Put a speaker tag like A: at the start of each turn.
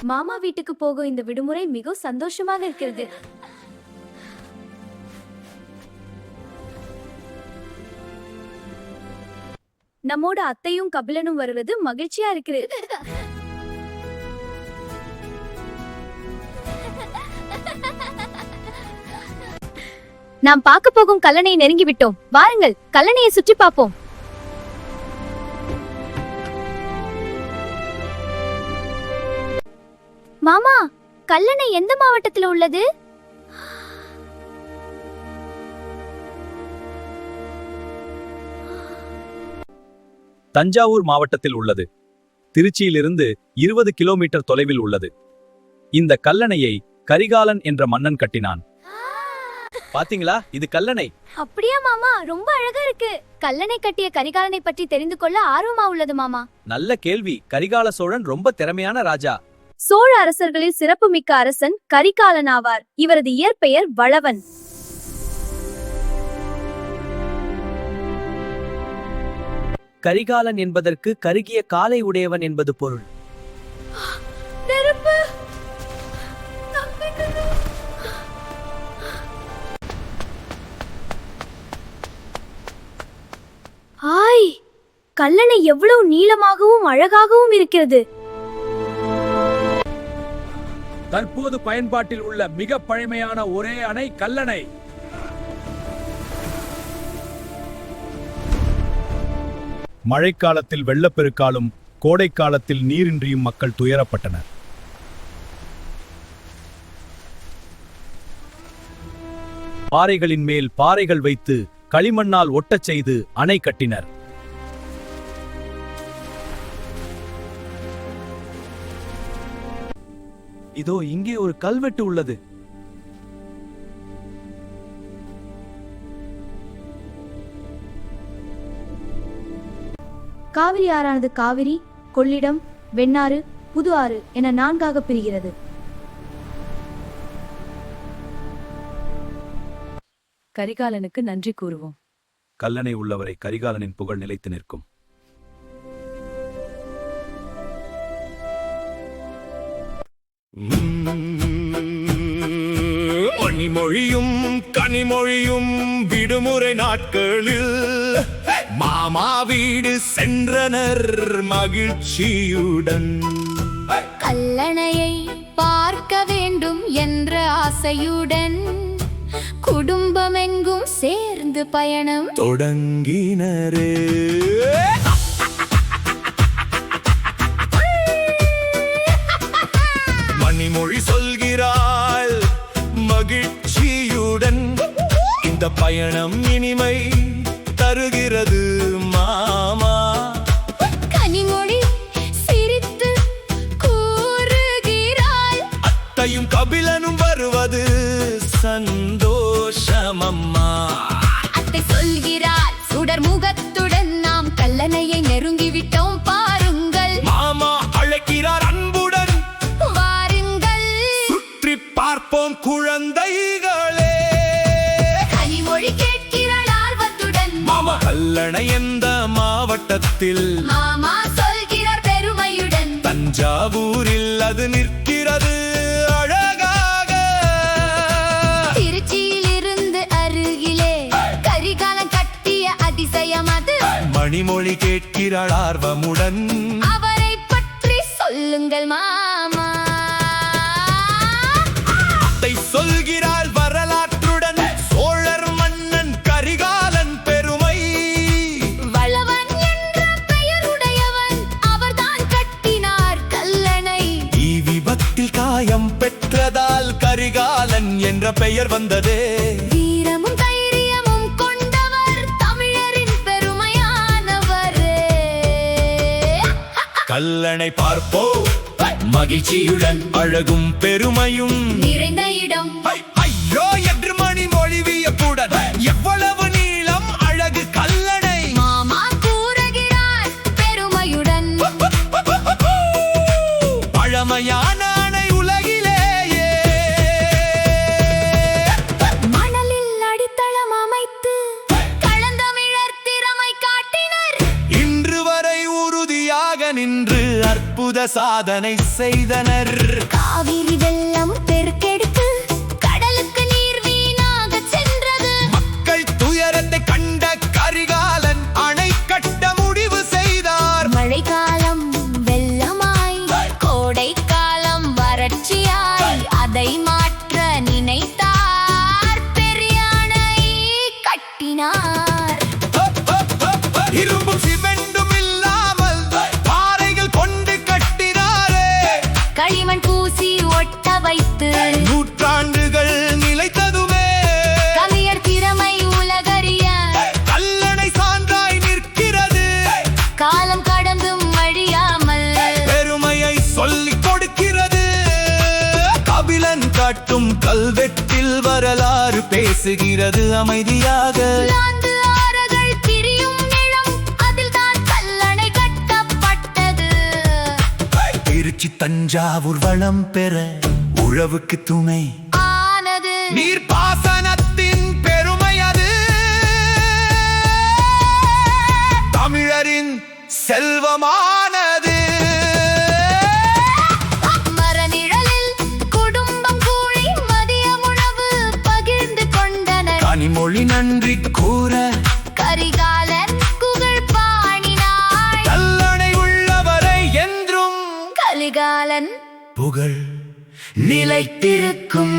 A: மாமா வீட்டுக்கு போக இந்த விடுமுறை மிக சந்தோஷமாக இருக்கிறது. நம்மோட அத்தையும் கபிலனும் வருவது மகிழ்ச்சியா இருக்கிறது. நாம் பார்க்க போகும் கல்லணையை நெருங்கி விட்டோம். வாருங்கள் கல்லணையை சுற்றி பார்ப்போம். மாமா, கல்லணை எந்த மாவட்டத்தில் உள்ளது?
B: தஞ்சாவூர் மாவட்டத்தில் உள்ளது. திருச்சியிலிருந்து 20 கிலோமீட்டர் தொலைவில் உள்ளது. இந்த கல்லணையை கரிகாலன் என்ற மன்னன் கட்டினான். பாத்தீங்களா, இது கல்லணை.
A: அப்படியா மாமா, ரொம்ப அழகா இருக்கு. கல்லணை கட்டிய கரிகாலனை பற்றி தெரிந்து கொள்ள ஆர்வமா உள்ளது மாமா.
B: நல்ல கேள்வி. கரிகால சோழன் ரொம்ப திறமையான ராஜா.
A: சோழ அரசர்களில் சிறப்புமிக்க அரசன் கரிகாலன் ஆவார். இவரது இயற்பெயர் வளவன்.
B: கரிகாலன் என்பதற்கு கருகிய காலை உடையவன் என்பது பொருள்.
A: ஆய், கல்லணை எவ்வளவு நீளமாகவும் அழகாகவும் இருக்கிறது.
B: தற்போது பயன்பாட்டில் உள்ள மிக பழமையான ஒரே அணை கல்லணை. மழைக்காலத்தில் வெள்ளப்பெருக்காலும் கோடைக்காலத்தில் நீரின்றியும் மக்கள் துயரப்பட்டனர். பாறைகளின் மேல் பாறைகள் வைத்து களிமண்ணால் ஒட்டச் செய்து அணை கட்டினர். இதோ இங்கே ஒரு கல்வெட்டு உள்ளது.
A: காவிரி ஆறானது காவிரி, கொள்ளிடம், வெண்ணாறு, புது ஆறு என 4ஆக பிரிகிறது. கரிகாலனுக்கு நன்றி கூறுவோம்.
B: கல்லணை உள்ளவரை கரிகாலனின் புகழ் நிலைத்து நிற்கும்.
C: மணிமொழியும் கனிமொழியும் விடுமுறை நாட்களில் மாமா வீடு சென்றனர் மகிழ்ச்சியுடன்.
D: கல்லணையை பார்க்க வேண்டும் என்ற ஆசையுடன் குடும்பமெங்கும் சேர்ந்து பயணம்
C: தொடங்கினரே. மணிமொழி சொல்கிறாள் மகிழ்ச்சியுடன், இந்த பயணம் இனிமை தருகிறது மாமா.
D: கனிமொழி சிரித்து கூறுகிறாள்,
C: அத்தையும் கபிலனும் வருவது சந்தோஷமம்மா.
D: அத்தை சொல்கிறாள் சுடர் முகத்துடன், நாம் கல்லணையை நெருங்கிவிட்டோம் பாருங்கள்.
C: மாமா அழைக்கிறார் அன்புடன்,
D: வாருங்கள்
C: சுற்றி பார்ப்போம் குழந்தைகளே.
D: கனிமொழி கேட்கிறாள் ஆர்வத்துடன்,
C: மாமா கல்லணை எந்த மாவட்டத்தில்?
D: மாமா சொல்கிறார் பெருமையுடன்,
C: தஞ்சாவூரில் அது நிற்கிறது அழகாக.
D: திருச்சியிலிருந்து அருகிலே கரிகாலன் கட்டிய அதிசயம் அது.
C: மணிமொழி கேட்கிறாள் ஆர்வமுடன்,
D: அவரை பற்றி சொல்லுங்கள் மாமா.
C: அத்தை சொல்கிறாள் வரலாற்றுடன், சோழர் மன்னன் கரிகாலன் பெருமை.
D: வளவன் என்ற பெயருடையவன், அவர்தான் கட்டினார் கல்லணை.
C: தீ விபத்தில் காயம் பெற்றதால் கரிகாலன் என்ற பெயர் வந்ததே.
D: வீரமும் தைரியமும் கொண்டவர், தமிழரின் பெருமையானவரே.
C: கல்லணை பார்ப்போம் மகிழ்ச்சியுடன், அழகும் பெருமையும்
D: நிறைந்த இடம்.
C: ஐயோ என்று மணிமொழி வியப்புடன், எவ்வளவு நீளம் அழகு கல்லணை.
D: மாமா கூறுகிறார் பெருமையுடன்,
C: பழமையான அணை உலகிலேயே.
D: மணலில் அடித்தளம் அமைத்து கலந்தமிழர் திறமை காட்டினர்.
C: இன்று வரை உறுதியாக நின்று அற்புத அற்புத சாதனை செய்தனர்.
D: காவிரி வெள்ளம் பெருக்கெடுத்து கடலுக்கு நீர் வீணாக சென்றது.
C: மக்கள் துயரத்தை கண்ட கரிகாலன் அணை கட்ட முடிவு செய்தார்.
D: மழைக்காலம் வெள்ளமாய், கோடை காலம் வறட்சியாய், அதை மாற்ற நினைத்தார். பெரிய அணை கட்டினார்.
C: இரும்பும் சிமெண்டும் இல்லாமல் பாறைகள் கொண்டு கட்டினாரே.
D: களிமண் பூசி ஒட்ட வைத்து
C: நூற்றாண்டுகள் நிலைத்ததுமே.
D: கவியர் திறமை உலகறிய
C: கல்லணை சான்றாய் நிற்கிறது.
D: காலம் கடந்தும் அழியாமல்
C: பெருமையை சொல்லிக் கொடுக்கிறது. கபிலன் காட்டும் கல்வெட்டில் வரலாறு பேசுகிறது அமைதியாக.
D: லாந்து ஆறுகள் பிரியும் நிலம், அதில்தான் கல்லணை கட்டப்பட்டது.
C: திருச்சி தஞ்சாவூர் வளம் பெற உழவுக்கு துணை
D: ஆனது
C: நீர்ப்பாசனத்தின் பெருமை அது. தமிழரின் செல்வமானது.
D: மரநிழலில் குடும்பம் கூடி மதிய உணவு பகிர்ந்து கொண்டனர்.
C: கனிமொழி நன்றி கூற
D: கரிகாலன் புகழ் பாடினாள்.
C: கல்லணை உள்ளவரை என்றும்
D: கரிகாலன்
C: புகழ் நிலைத்திருக்கும்.